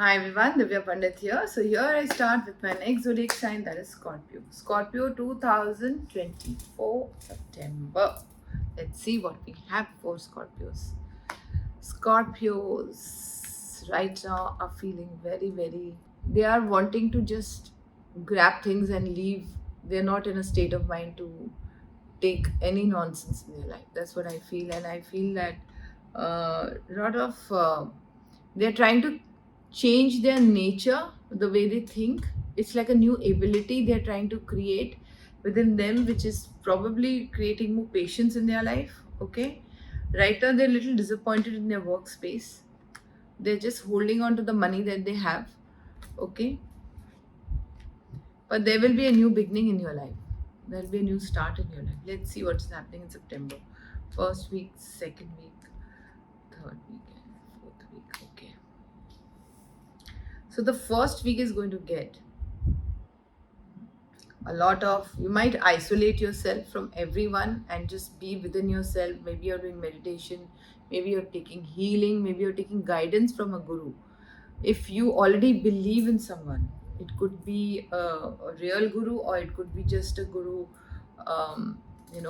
Hi everyone, Divya Pandit here. So here I start with my next zodiac sign, that is Scorpio. Scorpio 2024 September. Let's see what we have for Scorpios. Scorpios right now are feeling very, they are wanting to just grab things and leave. They're not in a state of mind to take any nonsense in their life. That's what I feel, and I feel that a lot of they're trying to change their nature, the way they think. It's like a new ability they're trying to create within them, which is probably creating more patience in their life. Okay, right now they're a little disappointed in their workspace. They're just holding on to the money that they have. Okay, but there will be a new beginning in your life. There'll be a new start in your life. Let's see what's happening in September. First week, second week, third week, and fourth week. Okay. So the first week is going to get a lot of, you might isolate yourself from everyone and just be within yourself. Maybe you're doing meditation, maybe you're taking healing, maybe you're taking guidance from a guru. If you already believe in someone, it could be a real guru, or it could be just a guru, in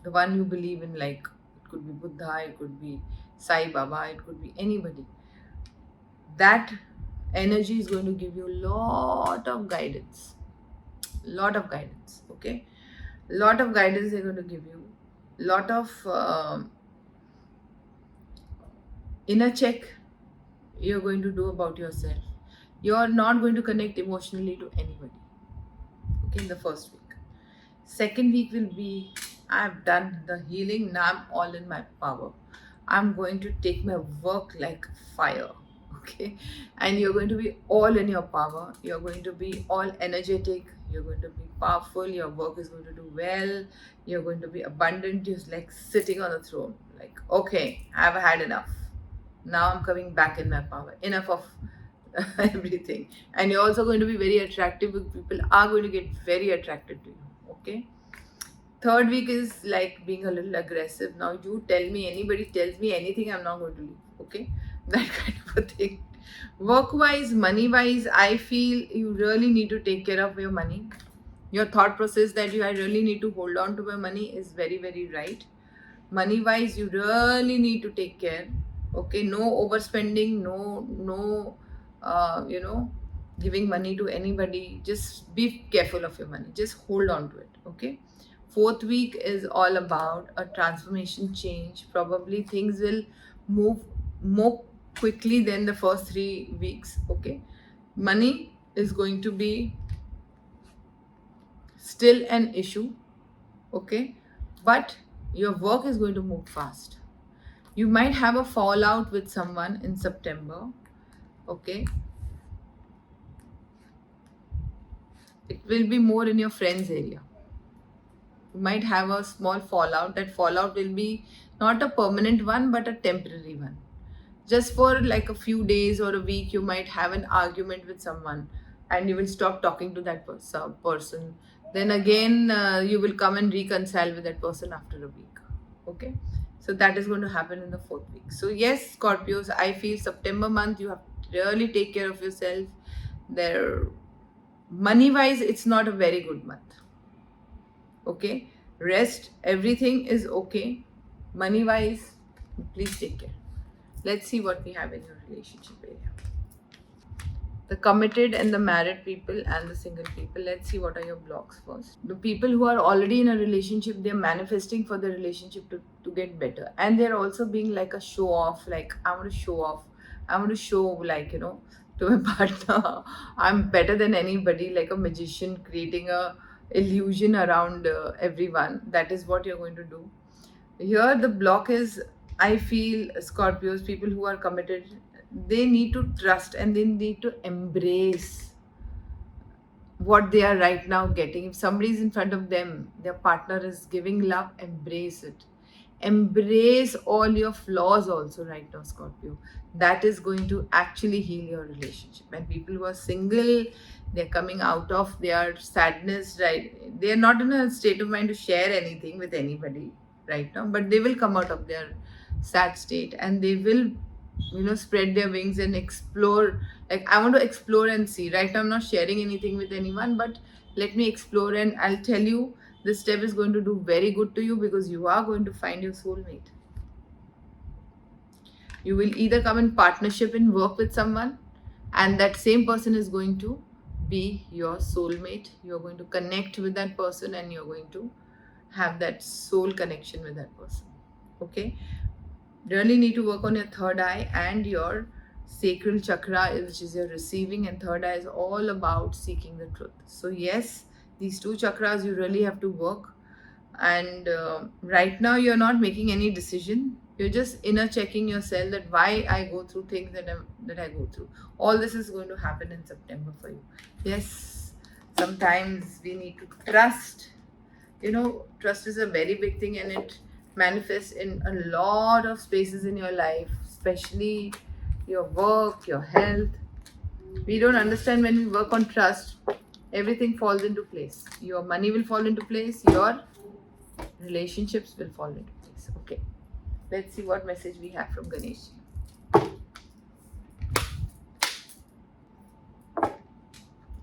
the one you believe in. Like, it could be Buddha, it could be Sai Baba, it could be anybody. That energy is going to give you a lot of guidance. Okay, lot of guidance they're going to give you. Lot of inner check you're going to do about yourself. You're not going to connect emotionally to anybody. Okay, in the first week. Second week will be, I've done the healing, now I'm all in my power. I'm going to take my work like fire. Okay, and you're going to be all in your power. You're going to be all energetic. You're going to be powerful. Your work is going to do well. You're going to be abundant. You're like sitting on the throne. Like, okay, I've had enough. Now I'm coming back in my power. Enough of everything. And you're also going to be very attractive. People are going to get very attracted to you. Okay. Third week is like being a little aggressive. Now you tell me, anybody tells me anything, I'm not going to leave. Okay. That kind of a thing. Work wise, money wise, I feel you really need to take care of your money. Your thought process that I really need to hold on to my money is very right. Money wise, you really need to take care. Okay, no overspending, no giving money to anybody. Just be careful of your money, just hold on to it. Okay, fourth week is all about a transformation change. Probably things will move more quickly than the first 3 weeks. Okay, money is going to be still an issue. Okay, but your work is going to move fast. You might have a fallout with someone in September. Okay, it will be more in your friends area. You might have a small fallout. That fallout will be not a permanent one but a temporary one. Just for like a few days or a week, you might have an argument with someone and you will stop talking to that person. Then again, you will come and reconcile with that person after a week. Okay, so that is going to happen in the fourth week. So yes, Scorpios, I feel September month you have to really take care of yourself. There, money wise, it's not a very good month. Okay, rest, everything is okay. Money wise, please take care. Let's see what we have in your relationship area. The committed and the married people and the single people. Let's see what are your blocks first. The people who are already in a relationship, they're manifesting for the relationship to get better. And they're also being like a show off, like, I want to show off. I want to show, like, to my partner, I'm better than anybody, like a magician creating a illusion around everyone. That is what you're going to do. Here, the block is, I feel, Scorpios, people who are committed, they need to trust and they need to embrace what they are right now getting. If somebody is in front of them, their partner is giving love, embrace it. Embrace all your flaws also right now, Scorpio. That is going to actually heal your relationship. And people who are single, they're coming out of their sadness, right? They are not in a state of mind to share anything with anybody right now, but they will come out of their sad state and they will spread their wings and explore. Like, I want to explore and see. Right now I'm not sharing anything with anyone, but let me explore, and I'll tell you, this step is going to do very good to you, because you are going to find your soulmate. You will either come in partnership and work with someone, and that same person is going to be your soulmate. You're going to connect with that person, and you're going to have that soul connection with that person. Okay, really need to work on your third eye and your sacral chakra, which is your receiving, and third eye is all about seeking the truth. So yes, these two chakras you really have to work. And right now you're not making any decision, you're just inner checking yourself, that why I go through things that I go through. All this is going to happen in September for you. Yes, sometimes we need to trust. Trust is a very big thing, and it manifests in a lot of spaces in your life, especially your work, your health. We don't understand, when we work on trust, everything falls into place. Your money will fall into place, your relationships will fall into place. Okay, let's see what message we have from Ganesh.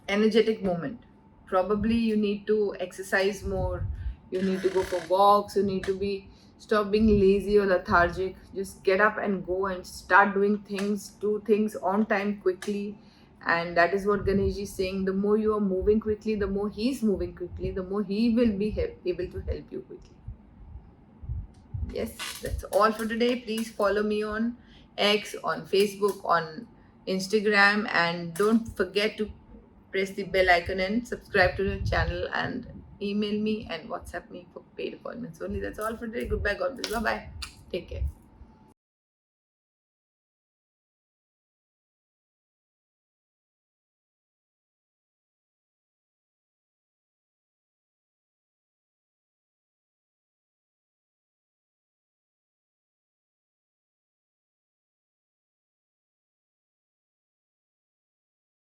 Energetic moment. Probably you need to exercise more, you need to go for walks, you need to stop being lazy or lethargic. Just get up and go and start doing things, do things on time, quickly. And that is what Ganesh is saying. The more you are moving quickly, the more he's moving quickly, the more he will be able to help you quickly. Yes, that's all for today. Please follow me on X, on Facebook, on Instagram, and don't forget to press the bell icon and subscribe to the channel, and email me and WhatsApp me for paid appointments only. That's all for today. Goodbye. God bless. Bye bye. Take care.